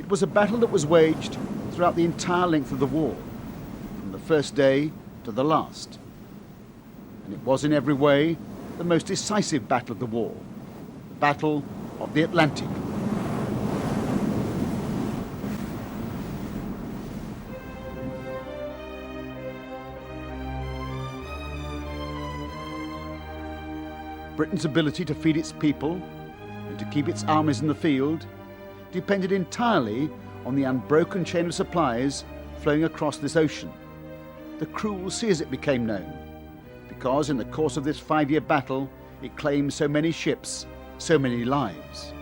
It was a battle that was waged throughout the entire length of the war, from the first day to the last. And it was in every way the most decisive battle of the war, the Battle of the Atlantic. Britain's ability to feed its people and to keep its armies in the field depended entirely on the unbroken chain of supplies flowing across this ocean, the cruel sea as it became known, because in the course of this 5-year battle it claimed so many ships, so many lives.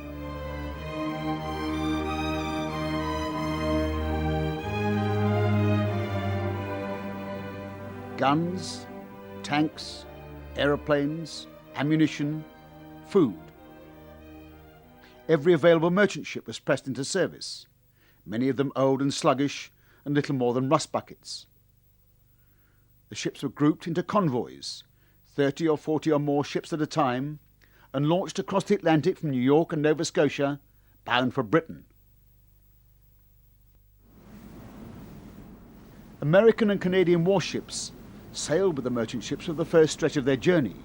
Guns, tanks, aeroplanes, ammunition, food. Every available merchant ship was pressed into service, many of them old and sluggish and little more than rust buckets. The ships were grouped into convoys, 30 or 40 or more ships at a time, and launched across the Atlantic from New York and Nova Scotia, bound for Britain. American and Canadian warships sailed with the merchant ships for the first stretch of their journey,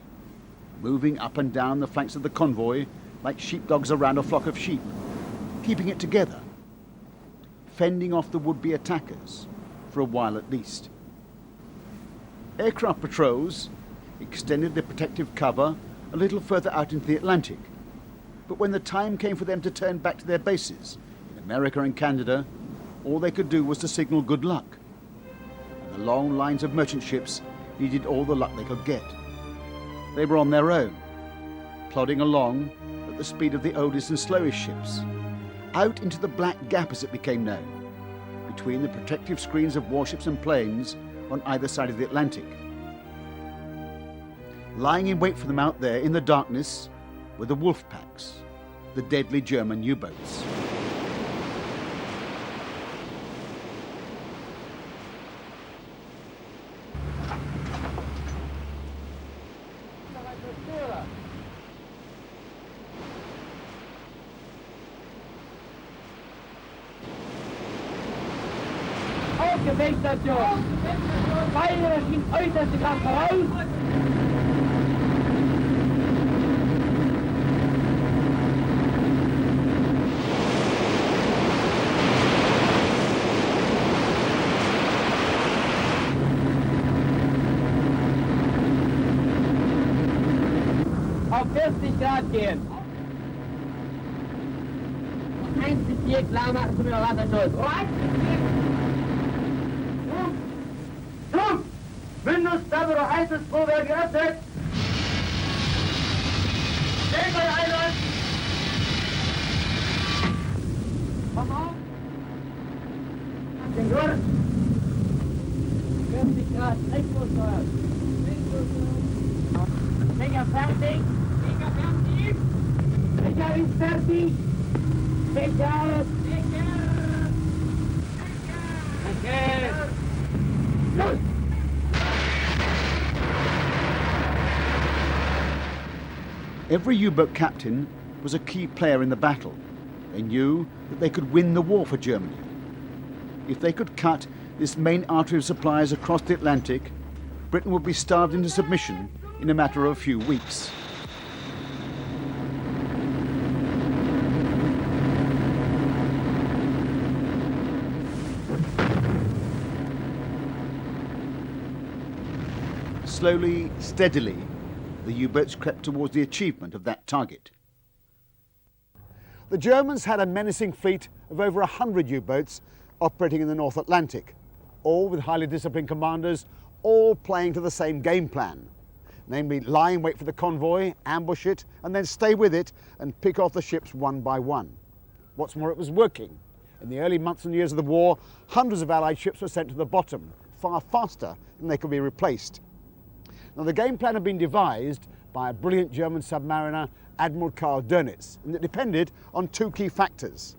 moving up and down the flanks of the convoy like sheepdogs around a flock of sheep, keeping it together, fending off the would-be attackers, for a while at least. Aircraft patrols extended the protective cover a little further out into the Atlantic, but when the time came for them to turn back to their bases in America and Canada, all they could do was to signal good luck, and the long lines of merchant ships needed all the luck they could get. They were on their own, plodding along at the speed of the oldest and slowest ships, out into the black gap as it became known, between the protective screens of warships and planes on either side of the Atlantic. Lying in wait for them out there in the darkness were the Wolfpacks, the deadly German U-boats. Gewechtstation! Beide schieben äußerste Kraft voraus! Auf 40 Grad gehen! 1-4 klar machen zum Wasserschutz! Windows Double 1 ist Probe geöffnet. Stehen bei Eiland. Komm auf. Den Gurt. 40 Grad, Richtungssteuer. Finger fertig. Finger fertig. Finger ist fertig. Finger. Okay. Los. Every U-boat captain was a key player in the battle. They knew that they could win the war for Germany. If they could cut this main artery of supplies across the Atlantic, Britain would be starved into submission in a matter of a few weeks. Slowly, steadily, the U-boats crept towards the achievement of that target. The Germans had a menacing fleet of over 100 U-boats operating in the North Atlantic, all with highly disciplined commanders, all playing to the same game plan, namely lie in wait for the convoy, ambush it, and then stay with it and pick off the ships one by one. What's more, it was working. In the early months and years of the war, hundreds of Allied ships were sent to the bottom, far faster than they could be replaced. Now, the game plan had been devised by a brilliant German submariner, Admiral Karl Dönitz, and it depended on two key factors.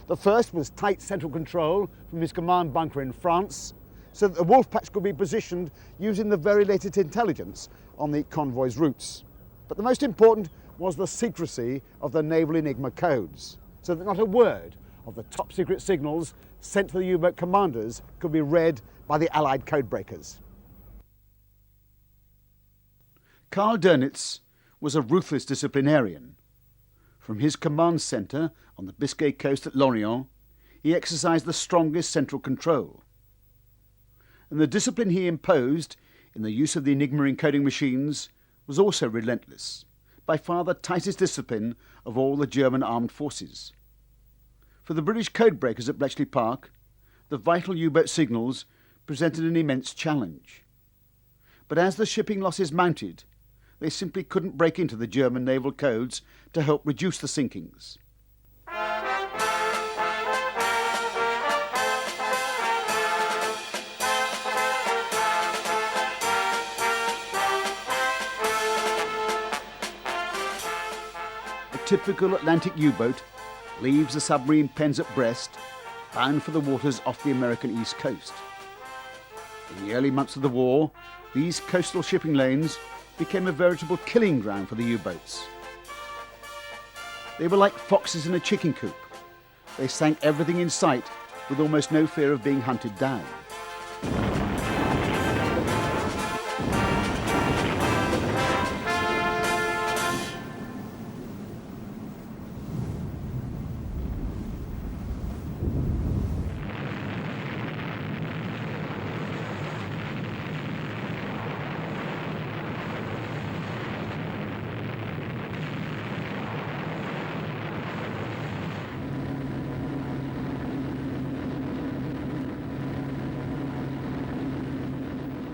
The first was tight central control from his command bunker in France, so that the Wolfpacks could be positioned using the very latest intelligence on the convoy's routes. But the most important was the secrecy of the Naval Enigma codes, so that not a word of the top secret signals sent to the U-boat commanders could be read by the Allied codebreakers. Karl Dönitz was a ruthless disciplinarian. From his command centre on the Biscay coast at Lorient, he exercised the strongest central control. And the discipline he imposed in the use of the Enigma encoding machines was also relentless, by far the tightest discipline of all the German armed forces. For the British codebreakers at Bletchley Park, the vital U-boat signals presented an immense challenge. But as the shipping losses mounted, they simply couldn't break into the German naval codes to help reduce the sinkings. A typical Atlantic U-boat leaves the submarine pens at Brest, bound for the waters off the American East Coast. In the early months of the war, these coastal shipping lanes became a veritable killing ground for the U-boats. They were like foxes in a chicken coop. They sank everything in sight with almost no fear of being hunted down.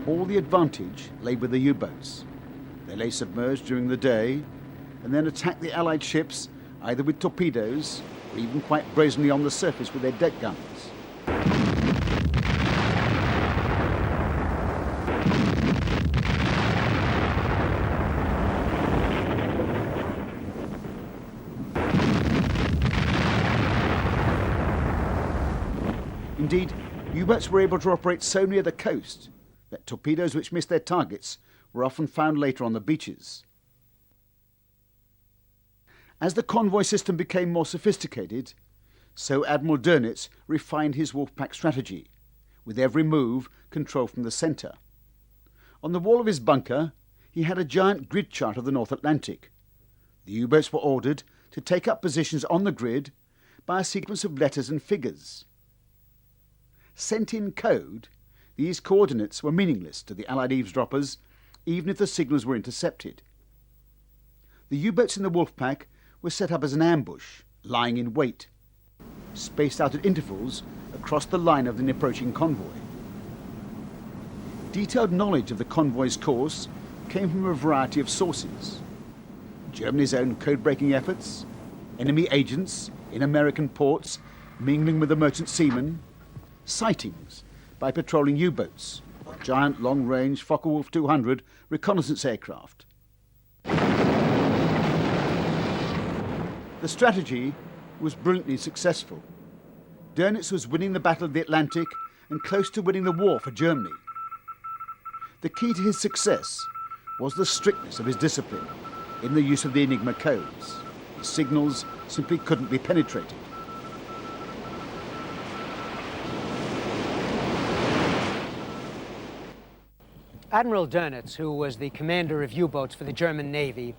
All the advantage lay with the U-boats. They lay submerged during the day and then attacked the Allied ships either with torpedoes or even quite brazenly on the surface with their deck guns. Indeed, U-boats were able to operate so near the coast that torpedoes which missed their targets were often found later on the beaches. As the convoy system became more sophisticated, so Admiral Dönitz refined his Wolfpack strategy, with every move controlled from the centre. On the wall of his bunker, he had a giant grid chart of the North Atlantic. The U-boats were ordered to take up positions on the grid by a sequence of letters and figures. Sent in code, these coordinates were meaningless to the Allied eavesdroppers, even if the signals were intercepted. The U-boats in the Wolfpack were set up as an ambush, lying in wait, spaced out at intervals across the line of an approaching convoy. Detailed knowledge of the convoy's course came from a variety of sources: Germany's own code-breaking efforts, enemy agents in American ports mingling with the merchant seamen, sightings by patrolling U-boats, giant long-range Focke-Wulf 200 reconnaissance aircraft. The strategy was brilliantly successful. Dönitz was winning the Battle of the Atlantic and close to winning the war for Germany. The key to his success was the strictness of his discipline in the use of the Enigma codes. His signals simply couldn't be penetrated. Admiral Dönitz, who was the commander of U-boats for the German Navy,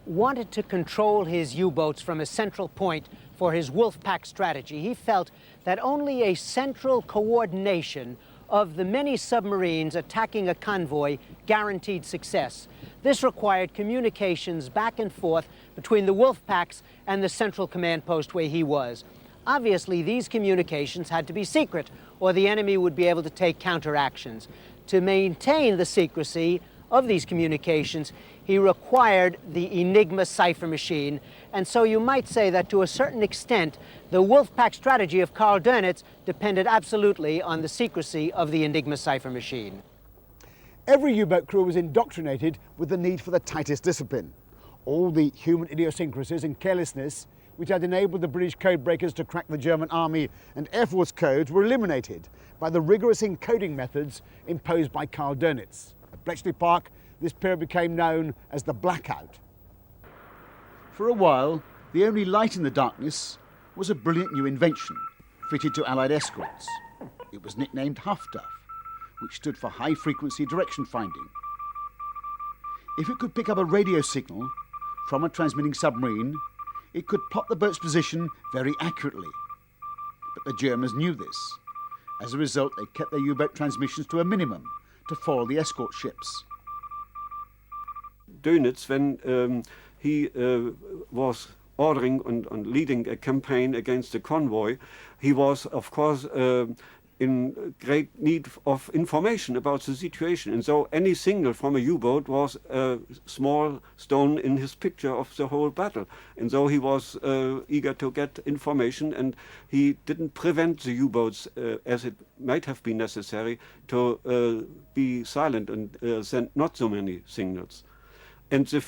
wanted to control his U-boats from a central point for his Wolfpack strategy. He felt that only a central coordination of the many submarines attacking a convoy guaranteed success. This required communications back and forth between the Wolfpacks and the central command post where he was. Obviously, these communications had to be secret, or the enemy would be able to take counteractions. To maintain the secrecy of these communications, he required the Enigma cipher machine. And so you might say that to a certain extent, the Wolfpack strategy of Karl Dönitz depended absolutely on the secrecy of the Enigma cipher machine. Every U-boat crew was indoctrinated with the need for the tightest discipline. All the human idiosyncrasies and carelessness which had enabled the British codebreakers to crack the German Army and Air Force codes were eliminated by the rigorous encoding methods imposed by Karl Dönitz. At Bletchley Park, this period became known as the blackout. For a while, the only light in the darkness was a brilliant new invention fitted to Allied escorts. It was nicknamed Huff Duff, which stood for high frequency direction finding. If it could pick up a radio signal from a transmitting submarine, it could plot the boat's position very accurately. But the Germans knew this. As a result, they kept their U-boat transmissions to a minimum to foil the escort ships. Dönitz, when he was ordering and leading a campaign against the convoy, he was, of course, in great need of information about the situation. And so any signal from a U-boat was a small stone in his picture of the whole battle. And so he was eager to get information, and he didn't prevent the U-boats, as it might have been necessary, to be silent and send not so many signals. And the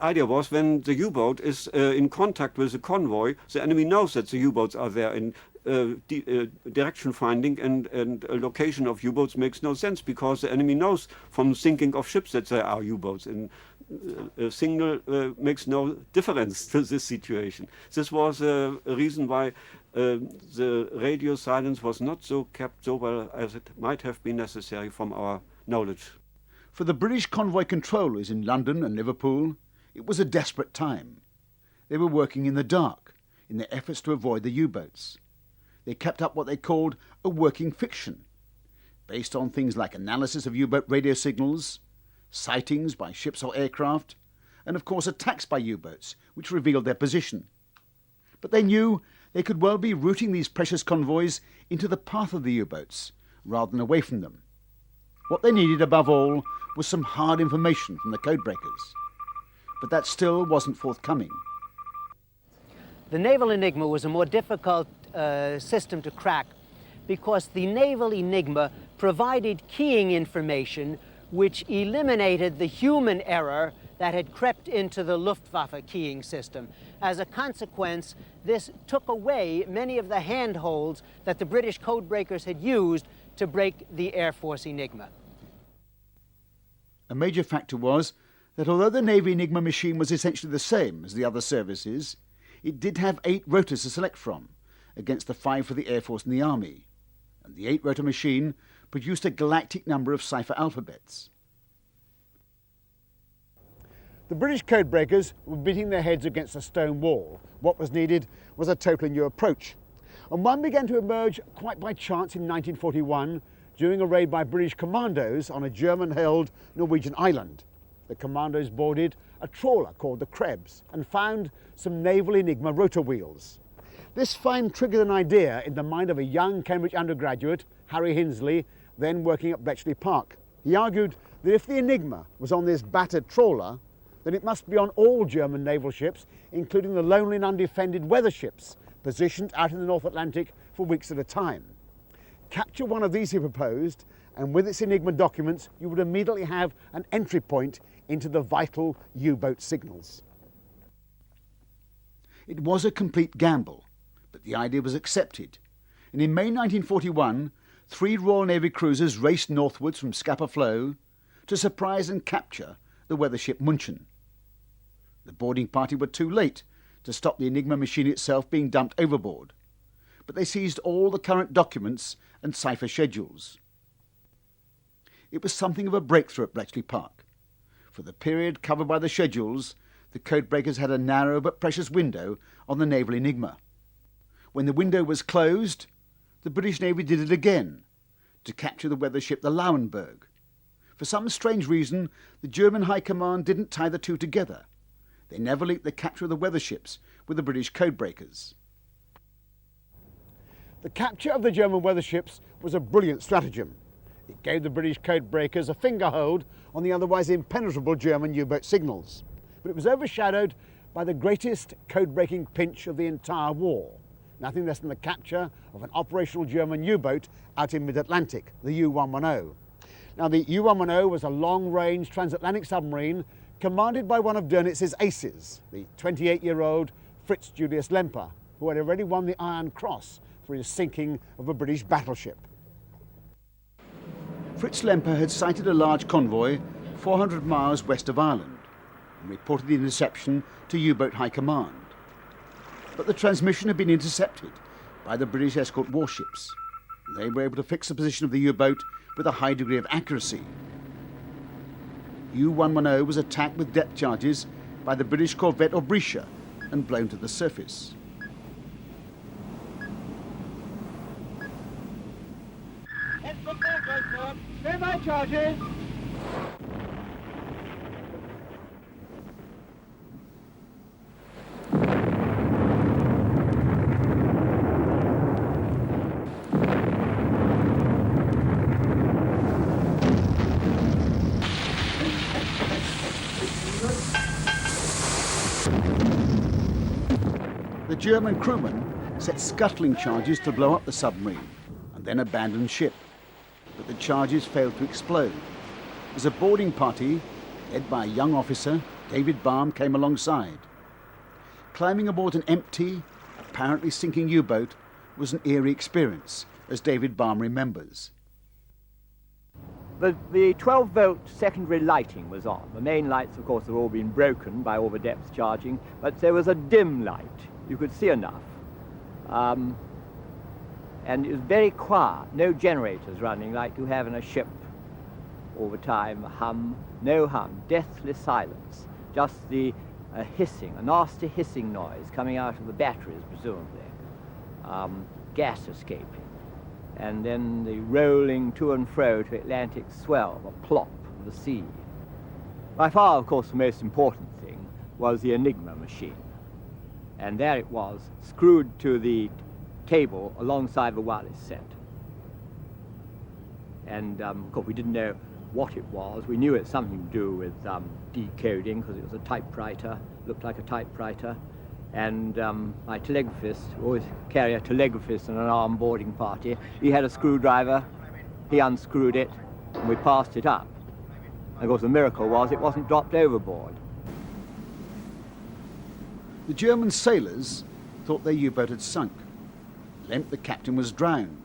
idea was, when the U-boat is in contact with the convoy, the enemy knows that the U-boats are there, and direction finding and location of U-boats makes no sense, because the enemy knows from sinking of ships that there are U-boats, and a signal makes no difference to this situation. This was a reason why the radio silence was not so kept so well as it might have been necessary from our knowledge. For the British convoy controllers in London and Liverpool, it was a desperate time. They were working in the dark in their efforts to avoid the U-boats. They kept up what they called a working fiction, based on things like analysis of U-boat radio signals, sightings by ships or aircraft, and of course attacks by U-boats, which revealed their position. But they knew they could well be routing these precious convoys into the path of the U-boats, rather than away from them. What they needed above all was some hard information from the codebreakers. But that still wasn't forthcoming. The Naval Enigma was a more difficult system to crack because the Naval Enigma provided keying information which eliminated the human error that had crept into the Luftwaffe keying system. As a consequence, this took away many of the handholds that the British codebreakers had used to break the Air Force Enigma. A major factor was that although the Navy Enigma machine was essentially the same as the other services, it did have 8 rotors to select from, against the 5 for the Air Force and the Army, and the 8-rotor machine produced a galactic number of cipher alphabets. The British codebreakers were beating their heads against a stone wall. What was needed was a totally new approach, and one began to emerge quite by chance in 1941 during a raid by British commandos on a German-held Norwegian island. The commandos boarded a trawler called the Krebs and found some Naval Enigma rotor wheels. This find triggered an idea in the mind of a young Cambridge undergraduate, Harry Hinsley, then working at Bletchley Park. He argued that if the Enigma was on this battered trawler, then it must be on all German naval ships, including the lonely and undefended weather ships positioned out in the North Atlantic for weeks at a time. Capture one of these, he proposed, and with its Enigma documents, you would immediately have an entry point into the vital U-boat signals. It was a complete gamble, but the idea was accepted, and in May 1941, 3 Royal Navy cruisers raced northwards from Scapa Flow to surprise and capture the weather ship Munchen. The boarding party were too late to stop the Enigma machine itself being dumped overboard, but they seized all the current documents and cipher schedules. It was something of a breakthrough at Bletchley Park. For the period covered by the schedules, the codebreakers had a narrow but precious window on the Naval Enigma. When the window was closed, the British Navy did it again to capture the weather ship the Lauenburg. For some strange reason, the German High Command didn't tie the two together. They never linked the capture of the weather ships with the British codebreakers. The capture of the German weather ships was a brilliant stratagem. It gave the British codebreakers a fingerhold on the otherwise impenetrable German U-boat signals. But it was overshadowed by the greatest code-breaking pinch of the entire war. Nothing less than the capture of an operational German U-boat out in mid-Atlantic, the U-110. Now, the U-110 was a long-range transatlantic submarine commanded by one of Dönitz's aces, the 28-year-old Fritz Julius Lemper, who had already won the Iron Cross for his sinking of a British battleship. Fritz Lemper had sighted a large convoy 400 miles west of Ireland and reported the interception to U-boat High Command. But the transmission had been intercepted by the British escort warships. They were able to fix the position of the U-boat with a high degree of accuracy. U-110 was attacked with depth charges by the British corvette Obrisha and blown to the surface. Stand by charges. The German crewmen set scuttling charges to blow up the submarine and then abandoned ship. But the charges failed to explode. As a boarding party, led by a young officer, David Baum came alongside. Climbing aboard an empty, apparently sinking U-boat was an eerie experience, as David Baum remembers. The 12-volt secondary lighting was on. The main lights, of course, had all been broken by all the depth charging, but there was a dim light. You could see enough. And it was very quiet, no generators running like you have in a ship all the time, a hum, no hum, deathly silence, just the hissing, a nasty hissing noise coming out of the batteries, presumably, gas escaping, and then the rolling to and fro to Atlantic swell, the plop of the sea. By far, of course, the most important thing was the Enigma machine. And there it was, screwed to the cable alongside the wireless set. And of course we didn't know what it was. We knew it had something to do with decoding, because it was a typewriter, looked like a typewriter. And my telegraphist, always carry a telegraphist in an armed boarding party, he had a screwdriver, he unscrewed it, and we passed it up. And of course the miracle was it wasn't dropped overboard. The German sailors thought their U-boat had sunk. Lent the captain was drowned,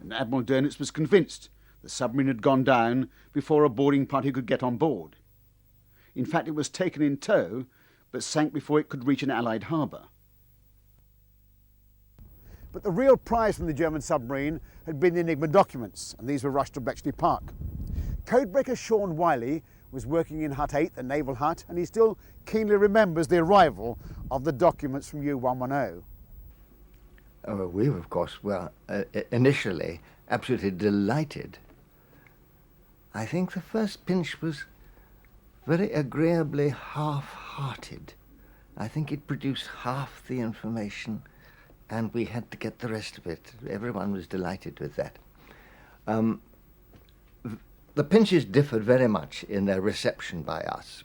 and Admiral Dönitz was convinced the submarine had gone down before a boarding party could get on board. In fact, it was taken in tow, but sank before it could reach an Allied harbour. But the real prize from the German submarine had been the Enigma documents, and these were rushed to Bletchley Park. Codebreaker Sean Wiley was working in Hut 8, the naval hut, and he still keenly remembers the arrival of the documents from U-110. We, of course, were initially absolutely delighted. I think the first pinch was very agreeably half-hearted. I think it produced half the information, and we had to get the rest of it. Everyone was delighted with that. The pinches differed very much in their reception by us.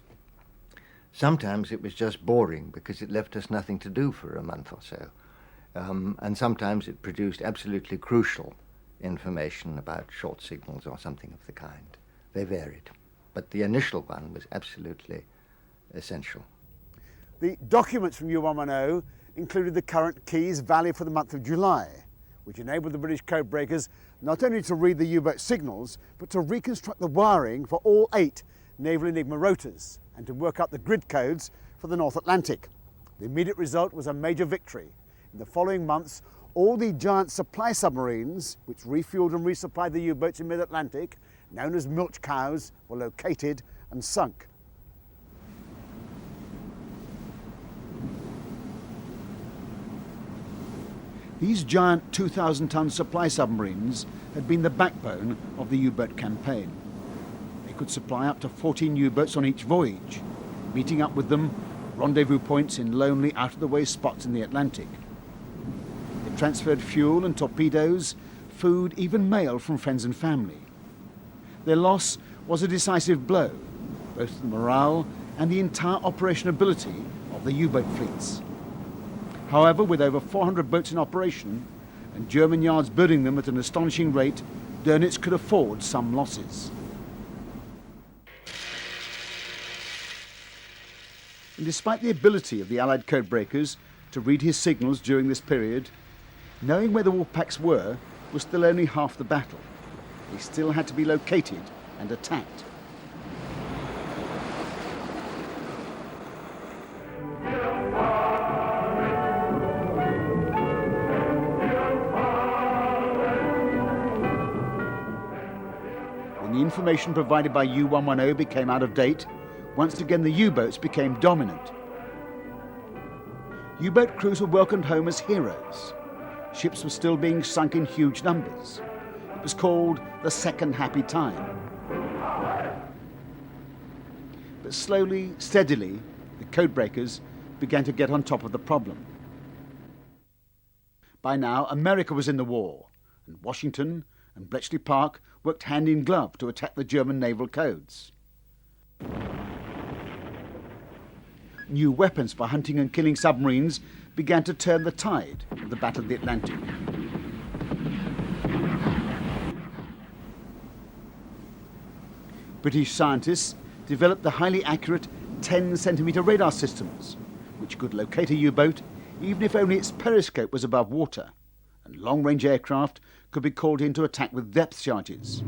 Sometimes it was just boring because it left us nothing to do for a month or so. And sometimes it produced absolutely crucial information about short signals or something of the kind. They varied. But the initial one was absolutely essential. The documents from U-110 included the current keys valid for the month of July, which enabled the British codebreakers not only to read the U-boat signals, but to reconstruct the wiring for all 8 Naval Enigma rotors and to work out the grid codes for the North Atlantic. The immediate result was a major victory. In the following months, all the giant supply submarines, which refueled and resupplied the U-boats in mid-Atlantic, known as milch cows, were located and sunk. These giant 2,000-ton supply submarines had been the backbone of the U-boat campaign. They could supply up to 14 U-boats on each voyage, meeting up with them at rendezvous points in lonely, out-of-the-way spots in the Atlantic. They transferred fuel and torpedoes, food, even mail from friends and family. Their loss was a decisive blow, both to the morale and the entire operationability of the U-boat fleets. However, with over 400 boats in operation and German yards building them at an astonishing rate, Dönitz could afford some losses. And despite the ability of the Allied codebreakers to read his signals during this period, knowing where the Wolfpacks were was still only half the battle. They still had to be located and attacked. When the information provided by U-110 became out of date, once again the U-boats became dominant. U-boat crews were welcomed home as heroes. Ships were still being sunk in huge numbers. It was called the second happy time. But slowly, steadily, the codebreakers began to get on top of the problem. By now, America was in the war, and Washington and Bletchley Park worked hand in glove to attack the German naval codes. New weapons for hunting and killing submarines began to turn the tide of the Battle of the Atlantic. British scientists developed the highly accurate 10-centimetre radar systems, which could locate a U-boat even if only its periscope was above water, and long-range aircraft could be called in to attack with depth charges.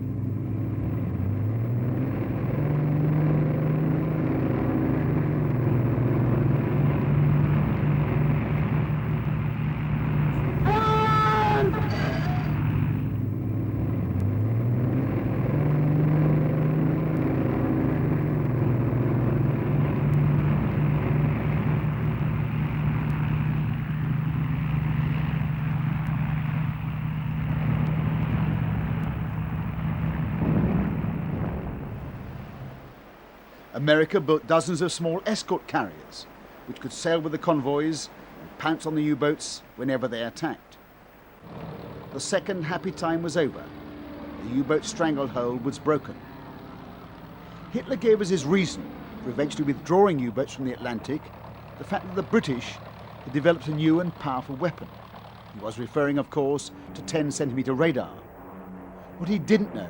America built dozens of small escort carriers, which could sail with the convoys and pounce on the U-boats whenever they attacked. The second happy time was over. The U-boat stranglehold was broken. Hitler gave us his reason for eventually withdrawing U-boats from the Atlantic, the fact that the British had developed a new and powerful weapon. He was referring, of course, to 10-centimetre radar. What he didn't know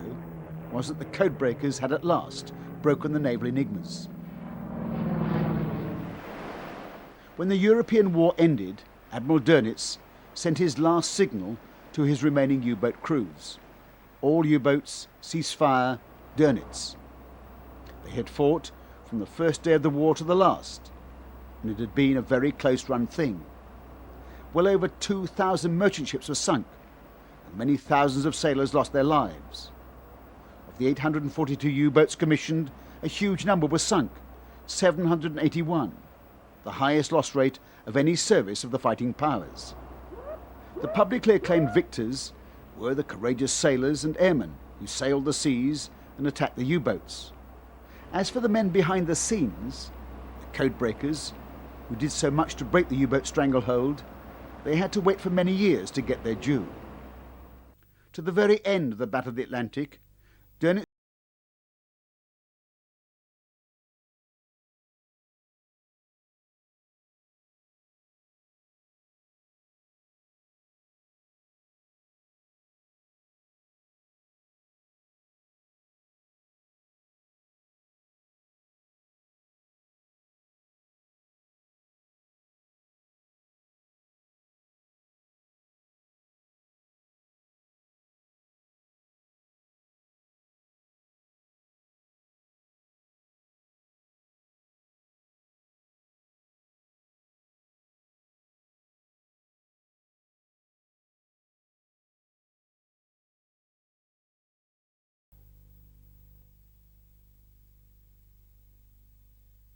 was that the codebreakers had at last broken the naval enigmas. When the European war ended, Admiral Dönitz sent his last signal to his remaining U-boat crews. All U-boats, cease fire, Dönitz. They had fought from the first day of the war to the last, and it had been a very close-run thing. Well over 2,000 merchant ships were sunk, and many thousands of sailors lost their lives. Of the 842 U-boats commissioned, a huge number were sunk, 781, the highest loss rate of any service of the fighting powers. The publicly acclaimed victors were the courageous sailors and airmen who sailed the seas and attacked the U-boats. As for the men behind the scenes, the codebreakers, who did so much to break the U-boat stranglehold, they had to wait for many years to get their due. To the very end of the Battle of the Atlantic,